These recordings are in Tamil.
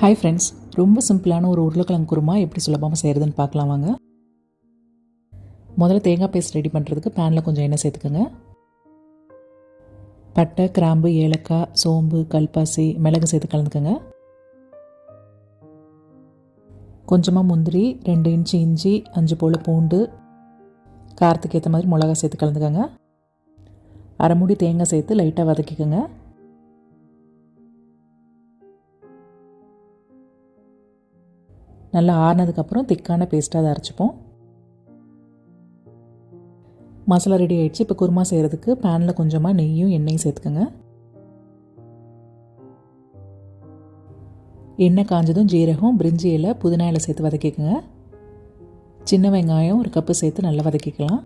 ஹாய் ஃப்ரெண்ட்ஸ், ரொம்ப சிம்பிளான ஒரு உருளைக்கிழங்கு குருமா எப்படி சுலபமாக செய்கிறதுன்னு பார்க்கலாம் வாங்க. முதல்ல தேங்காய் பேஸ்ட் ரெடி பண்ணுறதுக்கு பேனில் கொஞ்சம் எண்ணெய் சேர்த்துக்கோங்க. பட்டை, கிராம்பு, ஏலக்காய், சோம்பு, கல்பாசி, மிளகு சேர்த்து கலந்துக்கோங்க. கொஞ்சமாக முந்திரி, 2 இன்ச்சு இஞ்சி, 5 போல் பூண்டு, காரத்துக்கு ஏற்ற மாதிரி மிளகா சேர்த்து கலந்துக்கோங்க. அரை மூடி தேங்காய் சேர்த்து லைட்டாக வதக்கிக்கோங்க. நல்லா ஆறினதுக்கப்புறம் திக்கான பேஸ்ட்டாக அதை அரைச்சிப்போம். மசாலா ரெடி ஆகிடுச்சு. இப்போ குருமா செய்கிறதுக்கு பேனில் கொஞ்சமாக நெய்யும் எண்ணெயும் சேர்த்துக்கோங்க. எண்ணெய் காஞ்சதும் ஜீரகம், பிரிஞ்சி இலை, புதினா இலை சேர்த்து வதக்கிக்கோங்க. சின்ன வெங்காயம் 1 கப்பு சேர்த்து நல்லா வதக்கிக்கலாம்.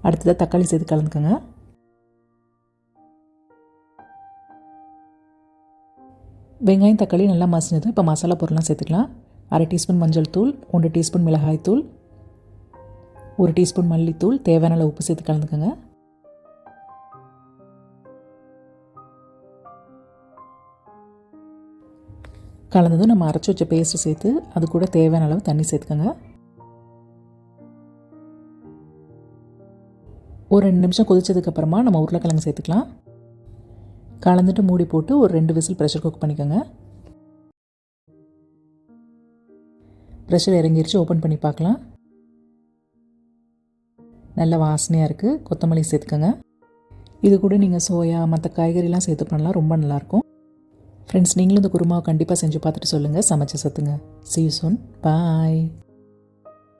அடுத்ததாக தக்காளி சேர்த்து கலந்துக்கோங்க. வெங்காயம் தக்காளி நல்லா மசிஞ்சது. இப்போ மசாலா பொருள்லாம் சேர்த்துக்கலாம். 1/2 டீஸ்பூன் மஞ்சள் தூள், 1 டீஸ்பூன் மிளகாய் தூள், 1 டீஸ்பூன் மல்லித்தூள், தேவையான அளவு உப்பு சேர்த்து கலந்துக்கோங்க. கலந்ததும் நம்ம அரைச்சி வச்ச பேஸ்ட்டு சேர்த்து அது கூட தேவையான அளவு தண்ணி சேர்த்துக்கோங்க. ஒரு 2 நிமிஷம் கொதிச்சதுக்கப்புறமா நம்ம உருளைக்கிழங்கு சேர்த்துக்கலாம். கலந்துட்டு மூடி போட்டு ஒரு 2 விசில் ப்ரெஷர் குக் பண்ணிக்கோங்க. ப்ரெஷர் இறங்கிருச்சு. ஓப்பன் பண்ணி பார்க்கலாம். நல்ல வாசனையாக இருக்குது. கொத்தமல்லி சேர்த்துக்கோங்க. இது கூட நீங்கள் சோயா மற்ற காய்கறிலாம் சேர்த்து பண்ணலாம். ரொம்ப நல்லாயிருக்கும். ஃப்ரெண்ட்ஸ், நீங்களும் இந்த குருமாவை கண்டிப்பாக செஞ்சு பார்த்துட்டு சொல்லுங்கள். சமைச்சு சத்துங்க. See you soon. Bye.